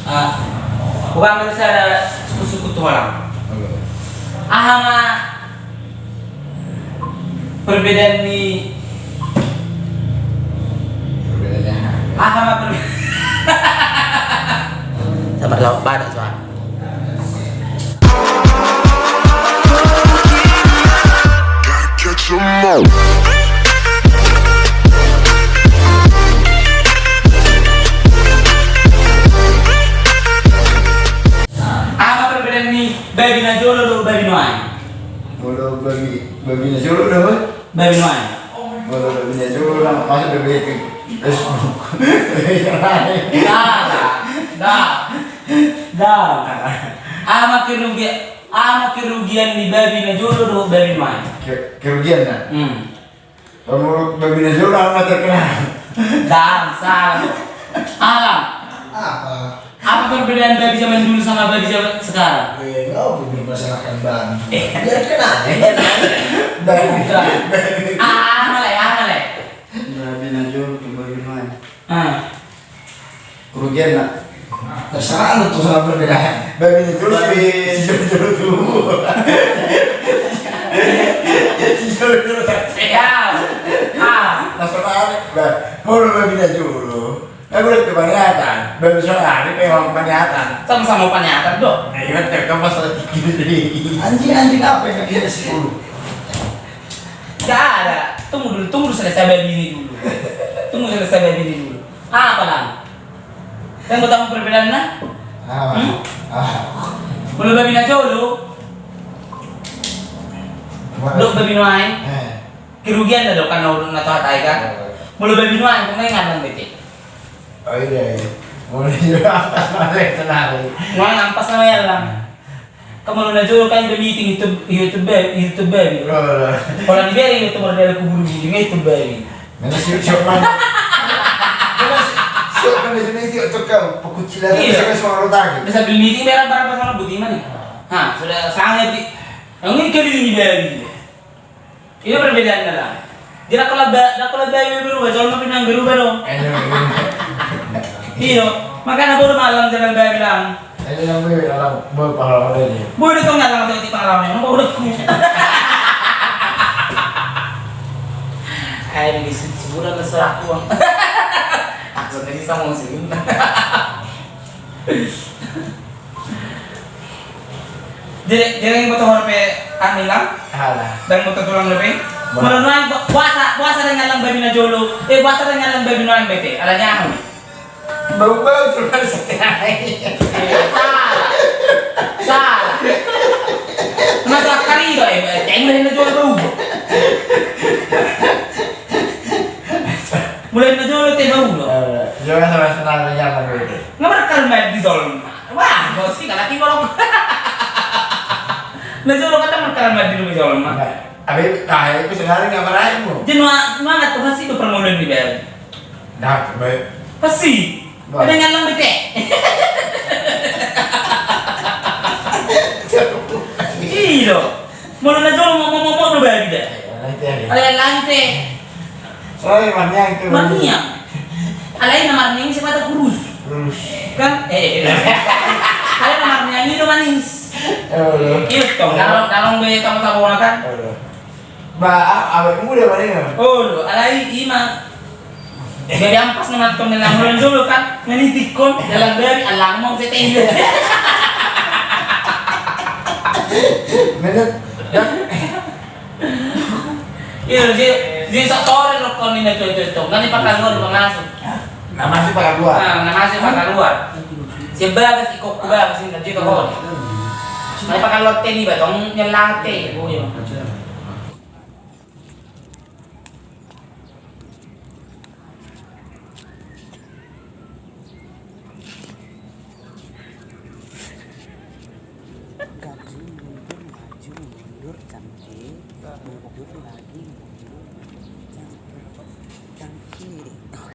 Bukan ada suku-suku tulang. Ahama perbedaan nih. Perbedaannya. Ahama perbedaan. Sabar lawan badak soalnya. Catch 'em all. Apa perbedaan nih babi najolo do babi noai? Kalau babi najolo dah, boy. Babi noai. Kalau babi najolo dah masuk babi itu. Dah. Ama kerugian di babi najolo do babi noai. Kerugian dah. Kalau babi najolo dah terkenal. Dah, salah. Alam. Apa perbedaan babi zaman dulu sama babi zaman sekarang? Kau bermasalahkan ban. Biar kenal. Amale. Babi najolo tu babi noai. Kerugian nak. Terserah lu tuh sama perbedaan. Babi najolo jolo tu. Jolo Ya. Terserah. Mau babi najolo. Aku udah kebanyakan, baru soalnya memang kebanyakan. Sama-sama penyataan dok. Nah, iya kan masalah tinggi. Anjing apa yang kira 10? Gak ada. Tunggu dulu selesai babi ini dulu. Apa lah? Yang mau tahu perbedaannya? Mulu babi najolo, dok babi noai. Kerugian dah dok kan orang nato hatai kan. Mulu babi noai, kau nggak bete. Oh iya. Mulai juga atas balik senari. Noai nampas nama ya lang. Kamu najolo kan udah meeting YouTube baby. Kalau di beri itu model kubur gini itu baby. Mana siap mana? Siap mana jenis itu untuk kau pekucilan Iya. sampai semua rotan. Bisa beli meeting berapa sama buti mana? Sudah sangat di. Yang ini kali ini baby. Ini perbedaannya lah. Jadi kalau bayi berubah, kalau mau pinang berubah dong. Iya, makanya baru malam jalan bayi bilang. Ini yang beli dalam berpahala ini. Bodoh tuh nggak tahu di pengalaman, bodoh. Ini sebulan bersorak uang. Aku nanti sama sih. Jadi yang butuh HP anilang, dan butuh tulang lebih. Menuan puasa dengan lang babi najolo. Puasa dengan lang babi noan bete. Alanya aku. Bau cuma sekali. Salah. Masalah kari do jangan najolo bau. Mulai najolo teh bau lo. Jangan sampai senang nyaman bete. Ngabar main di zolm. Wah, bos sih kalau tinggal. Najolo kata mereka main di zolm. Abi, itu sebenarnya nggak meraihmu. Jadi mana tuh pasti itu permulaan di bel. Nah, baik. Pasti. Ada yang lang bete. Iya. Mau najolo mau do bel dah. Ada yang lain teh. Soalnya maniang itu. Mania. Alay namanya ini siapa tuh kurus. Kan? Ada namanya ini do manis. Itu kalau be tamu-tamu kan. Awakmu udah mana? Oh, alay ima. Jadi ampas naman tong nilang dulu kan nganitikon dalam dari alang mo sa tayo. Menit. Iya, jadi sa tore ro kon ni nagtututo. Ngani pakalor pangasok. Masih pakai luar. Namasi pakalor. Siya ikok ko ba kasi dito ko. May pakalor ni ba tong nyalate. Oh, yun. Cantik, mundur lagi, mundur, cantik,